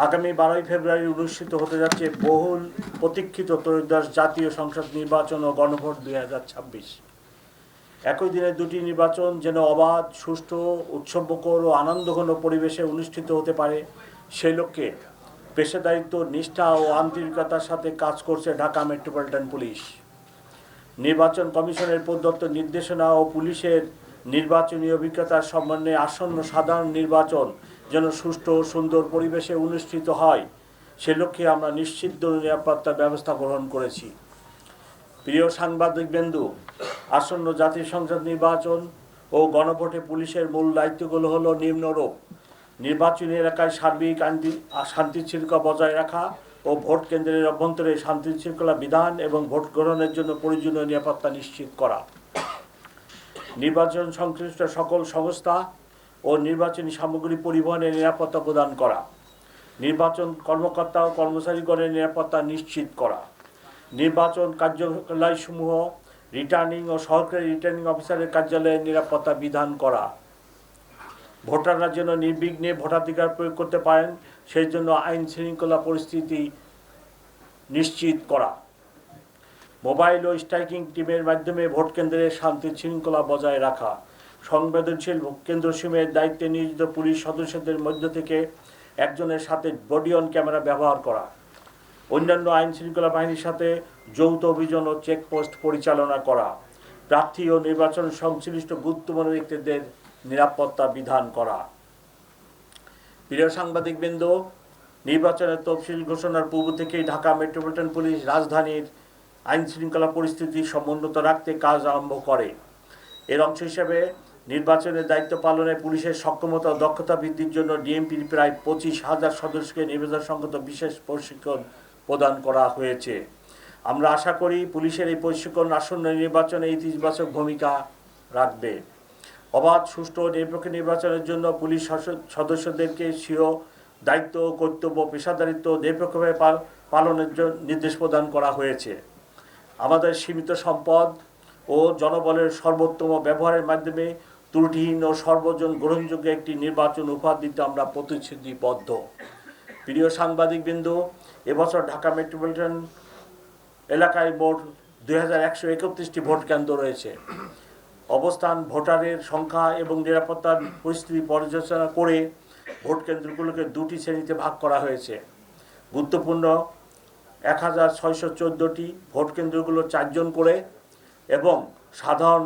আগামী 12ই ফেব্রুয়ারি অনুষ্ঠিত হতে যাচ্ছে বহুল প্রতীক্ষিত ত্রয়োদশ জাতীয় সংসদ নির্বাচন ও গণভোট 2026। একই দিনে দুটি নির্বাচন যেন অবাধ, সুষ্ঠু, উৎসবমুখর ও আনন্দঘন পরিবেশে অনুষ্ঠিত হতে পারে, সেই লক্ষ্যে পেশাদারিত্ব, নিষ্ঠা ও আন্তরিকতার সাথে কাজ করছে ঢাকা মেট্রোপলিটন পুলিশ। নির্বাচন কমিশনের প্রদত্ত নির্দেশনা ও পুলিশের নির্বাচনী অভিজ্ঞতার সমন্বয়ে আসন্ন সাধারণ নির্বাচন যেন সুষ্ঠু ও সুন্দর পরিবেশে অনুষ্ঠিত হয়, সে লক্ষ্যে আমরা নিশ্চিত নিরাপত্তার ব্যবস্থা গ্রহণ করেছি। প্রিয় সাংবাদিকবৃন্দ, আসন্ন জাতীয় সংসদ নির্বাচন ও গণভোটে পুলিশের মূল দায়িত্বগুলো হলো নিম্নরূপ: নির্বাচনী এলাকায় সার্বিক শান্তি শৃঙ্খলা বজায় রাখা ও ভোট কেন্দ্রের অভ্যন্তরে শান্তি শৃঙ্খলা বিধান এবং ভোট গ্রহণের জন্য প্রয়োজনীয় নিরাপত্তা নিশ্চিত করা, নির্বাচন সংশ্লিষ্ট সকল সংস্থা ও নির্বাচনী সামগ্রী পরিবহনের নিরাপত্তা প্রদান করা, নির্বাচন কর্মকর্তা ও কর্মচারীগণের নিরাপত্তা নিশ্চিত করা, নির্বাচন কার্যালয়সমূহ রিটার্নিং ও সহকারী রিটার্নিং অফিসারের কার্যালয়ের নিরাপত্তা বিধান করা, ভোটাররা যেন নির্বিঘ্নে ভোটাধিকার প্রয়োগ করতে পারেন সেই জন্য আইন শৃঙ্খলা পরিস্থিতি নিশ্চিত করা, মোবাইল ও স্ট্রাইকিং টিমের মাধ্যমে ভোট কেন্দ্রের শান্তি শৃঙ্খলা বজায় রাখা, সংবেদনশীল কেন্দ্রসমূহের দায়িত্বে নিয়োজিত পুলিশ সদস্যদের মধ্য থেকে একজনের সাথে বডি অন ক্যামেরা ব্যবহার করা, অন্যান্য আইন শৃঙ্খলা বাহিনীর সাথে যৌথ অভিযান ও চেকপোস্ট পরিচালনা করা, প্রার্থী ও নির্বাচন সংশ্লিষ্ট গুরুত্বপূর্ণ ব্যক্তিদের নিরাপত্তা বিধান করা। প্রিয় সাংবাদিকবৃন্দ, নির্বাচনের তফসিল ঘোষণার পূর্ব থেকেই ঢাকা মেট্রোপলিটন পুলিশ রাজধানীর আইন শৃঙ্খলা পরিস্থিতি সমুন্নত রাখতে কাজ আরম্ভ করে। এর অংশ হিসেবে নির্বাচনের দায়িত্ব পালনে পুলিশের সক্ষমতা ও দক্ষতা বৃদ্ধির জন্য ডিএমপির প্রায় 25,000 সদস্যকে নির্বাচন সংক্রান্ত বিশেষ প্রশিক্ষণ প্রদান করা হয়েছে। আমরা আশা করি পুলিশের এই প্রশিক্ষণ আসন্ন নির্বাচনে ইতিবাচক ভূমিকা রাখবে। অবাধ, সুষ্ঠু ও নিরপেক্ষ নির্বাচনের জন্য পুলিশ সদস্যদেরকে স্বীয় দায়িত্ব, কর্তব্য, পেশাদারিত্ব নিরপেক্ষভাবে পালনের জন্য নির্দেশ প্রদান করা হয়েছে। আমাদের সীমিত সম্পদ ও জনবলের সর্বোত্তম ব্যবহারের মাধ্যমে ত্রুটিহীন ও সর্বজন গ্রহণযোগ্য একটি নির্বাচন উপহার দিতে আমরা প্রতিশ্রুতিবদ্ধ। প্রিয় সাংবাদিকবৃন্দ, এবছর ঢাকা মেট্রোপলিটন এলাকায় মোট 2131টি ভোট কেন্দ্র রয়েছে। অবস্থান, ভোটারের সংখ্যা এবং নিরাপত্তার পরিস্থিতি পর্যালোচনা করে ভোট কেন্দ্রগুলোকে দুটি শ্রেণীতে ভাগ করা হয়েছে। গুরুত্বপূর্ণ 1614টি ভোট কেন্দ্রগুলো 4 জন করে এবং সাধারণ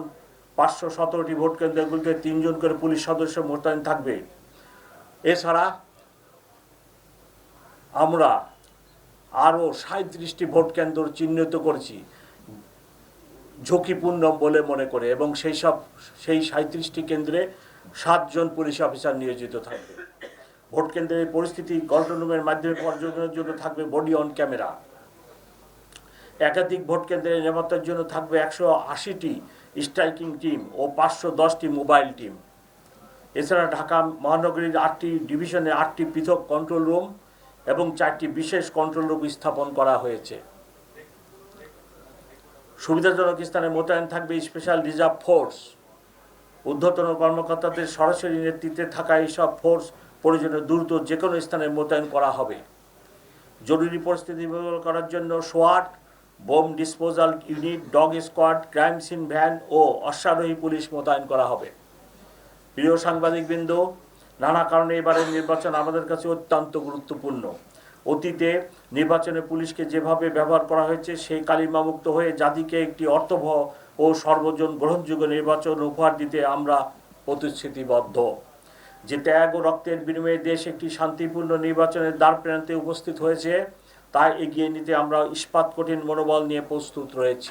517টি ভোট কেন্দ্রগুলোকে 3 জন করে পুলিশ সদস্য মোতায়েন থাকবে। এছাড়া আমরা আরও 37টি ভোট কেন্দ্র চিহ্নিত করেছি ঝুঁকিপূর্ণ বলে মনে করে, এবং সেই 37টি কেন্দ্রে 7 জন পুলিশ অফিসার নিয়োজিত থাকবে। ভোট কেন্দ্রের পরিস্থিতি কন্ট্রোল রুমের মাধ্যমে পর্যবেক্ষণের জন্য থাকবে বডি অন ক্যামেরা। একাধিক ভোট কেন্দ্রের নিরাপত্তার জন্য থাকবে 180টি স্ট্রাইকিং টিম ও 510টি মোবাইল টিম। এছাড়া ঢাকা মহানগরীর 8টি ডিভিশনে 8টি পৃথক কন্ট্রোল রুম এবং 4টি বিশেষ কন্ট্রোল রুম স্থাপন করা হয়েছে। সুবিধাজনক স্থানে মোতায়েন থাকবে স্পেশাল রিজার্ভ ফোর্স। ঊর্ধ্বতন কর্মকর্তাদের সরাসরি নেতৃত্বে থাকা এইসব ফোর্স প্রয়োজনে দ্রুত যে কোনো স্থানে মোতায়েন করা হবে। জরুরি পরিস্থিতি মোকাবেলা করার জন্য সোয়াট, bomb disposal unit, dog squad, crime scene van ও অশ্বারোহী পুলিশ মোতায়েন করা হবে। প্রিয় সাংবাদিকবৃন্দ, নানা কারণে এবারের নির্বাচন আমাদের কাছে অত্যন্ত গুরুত্বপূর্ণ। অতীতে নির্বাচনে পুলিশকে যেভাবে ব্যবহার করা হয়েছে সেই কালিমামুক্ত হয়ে জাতিকে একটি অর্থবহ ও সর্বজন গ্রহণযোগ্য নির্বাচন উপহার দিতে আমরা প্রতিশ্রুতিবদ্ধ। যে ত্যাগ ও রক্তের বিনিময়ে দেশ একটি শান্তিপূর্ণ নির্বাচনের দ্বারপ্রান্তে উপস্থিত হয়েছে, তা এগিয়ে নিতে আমরা ইস্পাত কঠিন মনোবল নিয়ে প্রস্তুত রয়েছি।